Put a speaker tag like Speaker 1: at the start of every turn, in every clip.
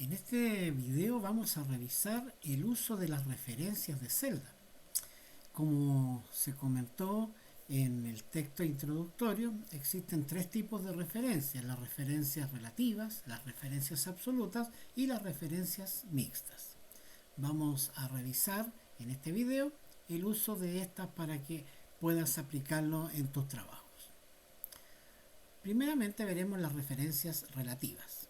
Speaker 1: En este video vamos a revisar el uso de las referencias de celda. Como se comentó en el texto introductorio, existen tres tipos de referencias: las referencias relativas, las referencias absolutas y las referencias mixtas. Vamos a revisar en este video el uso de estas para que puedas aplicarlo en tus trabajos. Primeramente veremos las referencias relativas.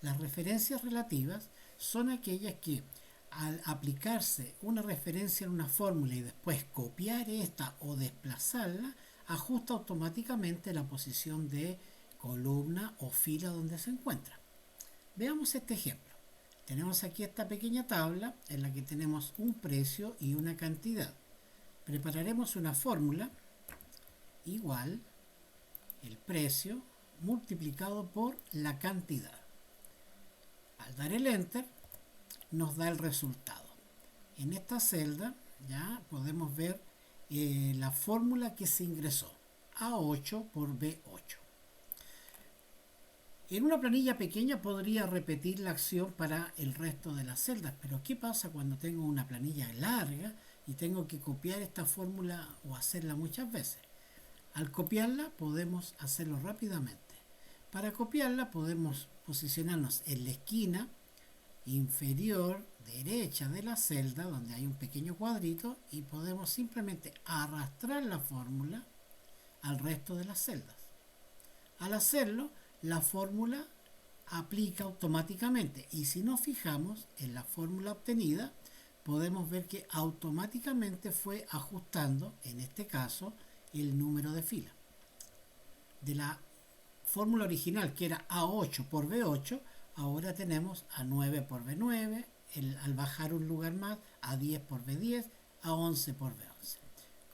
Speaker 1: Las referencias relativas son aquellas que, al aplicarse una referencia en una fórmula y después copiar esta o desplazarla, ajusta automáticamente la posición de columna o fila donde se encuentra. Veamos este ejemplo. Tenemos aquí esta pequeña tabla en la que tenemos un precio y una cantidad. Prepararemos una fórmula igual el precio multiplicado por la cantidad. Al dar el enter nos da el resultado. En esta celda ya podemos ver la fórmula que se ingresó: A8 por B8. En una planilla pequeña podría repetir la acción para el resto de las celdas, pero ¿qué pasa cuando tengo una planilla larga y tengo que copiar esta fórmula o hacerla muchas veces? Al copiarla podemos hacerlo rápidamente. Para copiarla podemos posicionarnos en la esquina inferior derecha de la celda donde hay un pequeño cuadrito y podemos simplemente arrastrar la fórmula al resto de las celdas. Al hacerlo, la fórmula aplica automáticamente, y si nos fijamos en la fórmula obtenida, podemos ver que automáticamente fue ajustando, en este caso, el número de fila. De la fórmula original, que era A8 por B8, ahora tenemos A9 por B9, al bajar un lugar más, A10 por B10, A11 por B11.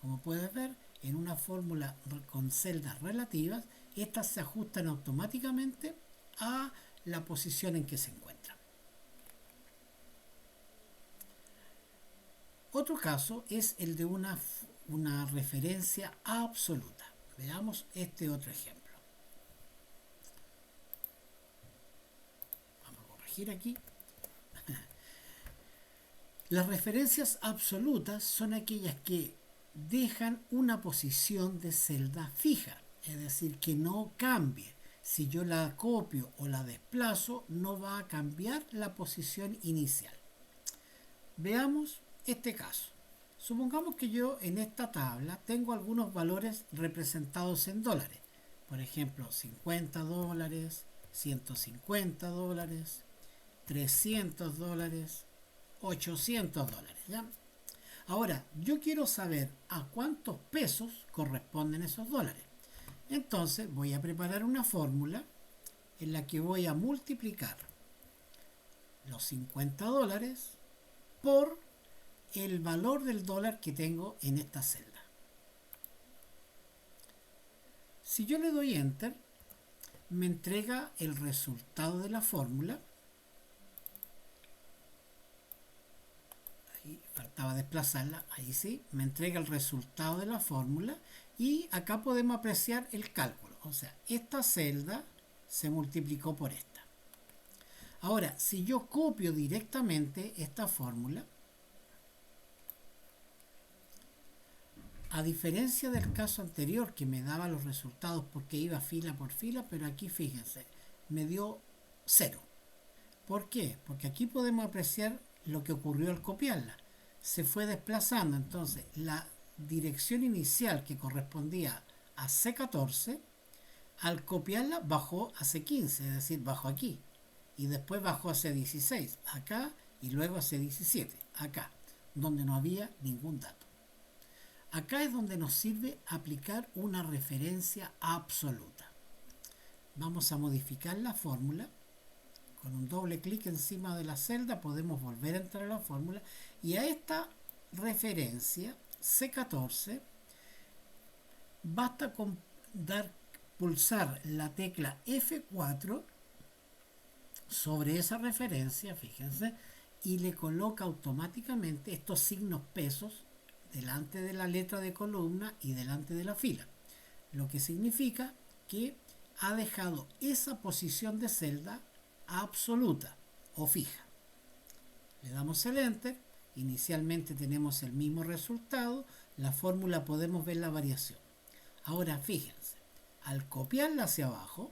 Speaker 1: Como puedes ver, en una fórmula con celdas relativas, estas se ajustan automáticamente a la posición en que se encuentran. Otro caso es el de una referencia absoluta. Veamos este otro ejemplo. Vamos a corregir aquí. Las referencias absolutas son aquellas que dejan una posición de celda fija, es decir, que no cambie. Si yo la copio o la desplazo, no va a cambiar la posición inicial. Veamos este caso. Supongamos que yo en esta tabla tengo algunos valores representados en dólares. Por ejemplo, $50, $150, $300, $800. ¿Ya? Ahora, yo quiero saber a cuántos pesos corresponden esos dólares. Entonces voy a preparar una fórmula en la que voy a multiplicar los $50 por el valor del dólar que tengo en esta celda. Si yo le doy enter, me entrega el resultado de la fórmula. Ahí faltaba desplazarla, ahí sí, me entrega el resultado de la fórmula y acá podemos apreciar el cálculo. O sea, esta celda se multiplicó por esta. Ahora, si yo copio directamente esta fórmula, a diferencia del caso anterior que me daba los resultados porque iba fila por fila, pero aquí fíjense, me dio 0. ¿Por qué? Porque aquí podemos apreciar lo que ocurrió al copiarla. Se fue desplazando, entonces la dirección inicial que correspondía a C14, al copiarla bajó a C15, es decir, bajó aquí. Y después bajó a C16, acá, y luego a C17, acá, donde no había ningún dato. Acá es donde nos sirve aplicar una referencia absoluta. Vamos a modificar la fórmula. Con un doble clic encima de la celda podemos volver a entrar a la fórmula y a esta referencia C14 basta con pulsar la tecla F4 sobre esa referencia, fíjense, y le coloca automáticamente estos signos pesos delante de la letra de columna y delante de la fila, lo que significa que ha dejado esa posición de celda absoluta o fija. Le damos el Enter, inicialmente tenemos el mismo resultado, la fórmula podemos ver la variación. Ahora fíjense, al copiarla hacia abajo,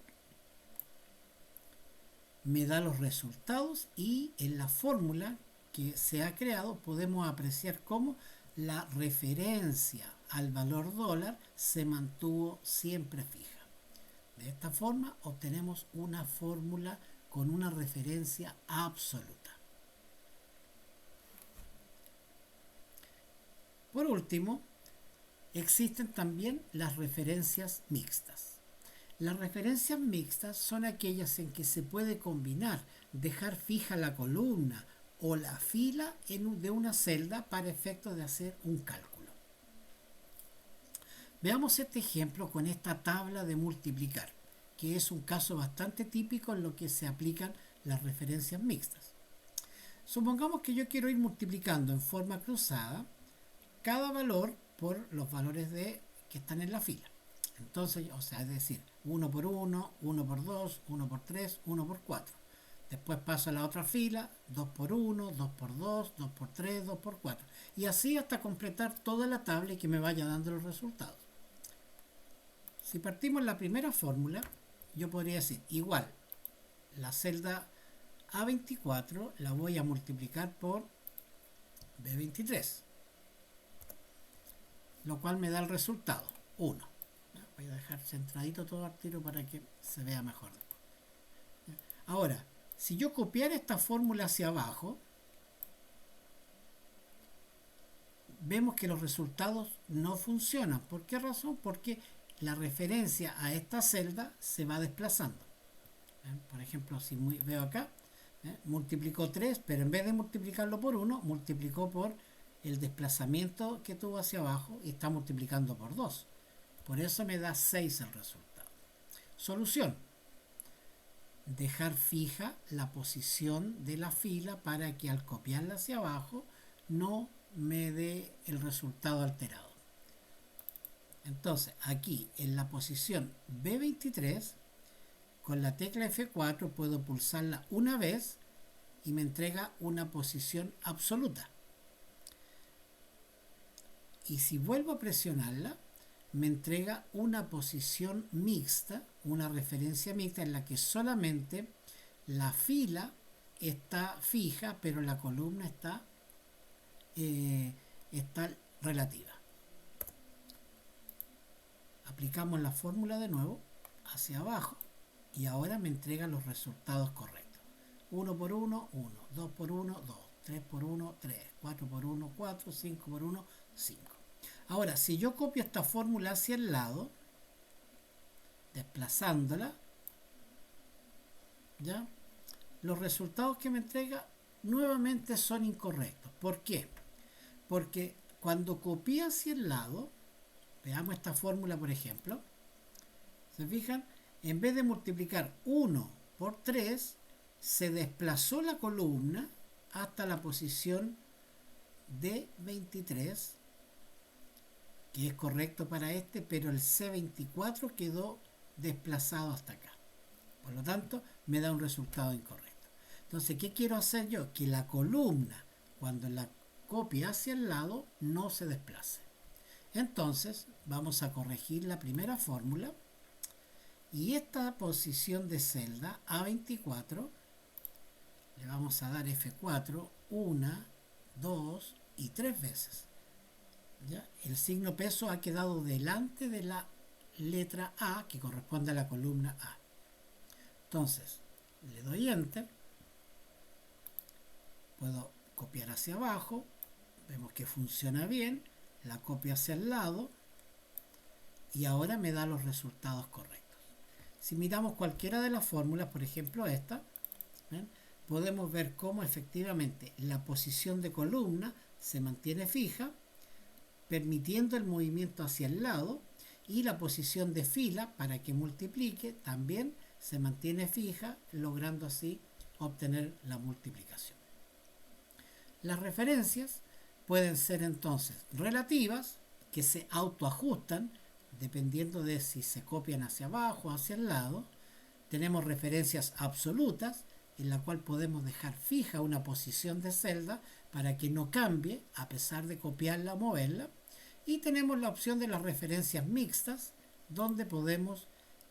Speaker 1: me da los resultados y en la fórmula que se ha creado podemos apreciar cómo la referencia al valor dólar se mantuvo siempre fija. De esta forma obtenemos una fórmula con una referencia absoluta. Por último, existen también las referencias mixtas. Las referencias mixtas son aquellas en que se puede combinar, dejar fija la columna o la fila de una celda para efectos de hacer un cálculo. Veamos este ejemplo con esta tabla de multiplicar, que es un caso bastante típico en lo que se aplican las referencias mixtas. Supongamos que yo quiero ir multiplicando en forma cruzada cada valor por los valores que están en la fila. Entonces, es decir, 1 por 1, 1 por 2, 1 por 3, 1 por 4. Después paso a la otra fila, 2 por 1, 2 por 2, 2 por 3, 2 por 4. Y así hasta completar toda la tabla y que me vaya dando los resultados. Si partimos la primera fórmula, yo podría decir, igual, la celda A24 la voy a multiplicar por B23. Lo cual me da el resultado, 1. Voy a dejar centradito todo al tiro para que se vea mejor. Ahora, si yo copiara esta fórmula hacia abajo, vemos que los resultados no funcionan. ¿Por qué razón? Porque la referencia a esta celda se va desplazando. Por ejemplo, si veo acá, multiplicó 3, pero en vez de multiplicarlo por 1, multiplicó por el desplazamiento que tuvo hacia abajo y está multiplicando por 2. Por eso me da 6 el resultado. Solución. Dejar fija la posición de la fila para que al copiarla hacia abajo no me dé el resultado alterado. Entonces, aquí en la posición B23, con la tecla F4 puedo pulsarla una vez y me entrega una posición absoluta. Y si vuelvo a presionarla, me entrega una posición mixta, una referencia mixta en la que solamente la fila está fija, pero la columna está relativa. Aplicamos la fórmula de nuevo hacia abajo y ahora me entrega los resultados correctos. 1 por 1, 1, 2 por 1, 2, 3 por 1, 3, 4 por 1, 4, 5 por 1, 5. Ahora, si yo copio esta fórmula hacia el lado, desplazándola, ¿ya? Los resultados que me entrega nuevamente son incorrectos. ¿Por qué? Porque cuando copié hacia el lado, veamos esta fórmula por ejemplo, ¿se fijan? En vez de multiplicar 1 por 3, se desplazó la columna hasta la posición de 23, que es correcto para este, pero el C24 quedó desplazado hasta acá. Por lo tanto, me da un resultado incorrecto. Entonces, ¿qué quiero hacer yo? Que la columna, cuando la copie hacia el lado, no se desplace. Entonces, vamos a corregir la primera fórmula y esta posición de celda A24 le vamos a dar F4 1, 2 y 3 veces. ¿Ya? El signo peso ha quedado delante de la letra A que corresponde a la columna A. Entonces, le doy Enter. Puedo copiar hacia abajo. Vemos que funciona bien. La copio hacia el lado. Y ahora me da los resultados correctos. Si miramos cualquiera de las fórmulas, por ejemplo esta, ¿ven? Podemos ver cómo efectivamente la posición de columna se mantiene fija, permitiendo el movimiento hacia el lado, y la posición de fila para que multiplique también se mantiene fija, logrando así obtener la multiplicación. Las referencias pueden ser entonces relativas, que se autoajustan dependiendo de si se copian hacia abajo o hacia el lado. Tenemos referencias absolutas, en la cual podemos dejar fija una posición de celda para que no cambie a pesar de copiarla o moverla. Y tenemos la opción de las referencias mixtas, donde podemos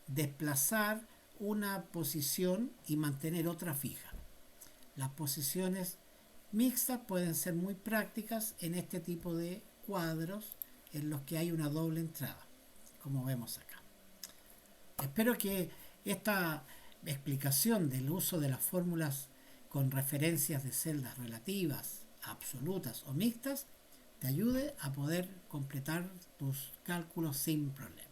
Speaker 1: desplazar una posición y mantener otra fija. Las posiciones mixtas pueden ser muy prácticas en este tipo de cuadros en los que hay una doble entrada, como vemos acá. Espero que esta explicación del uso de las fórmulas con referencias de celdas relativas, absolutas o mixtas te ayude a poder completar tus cálculos sin problema.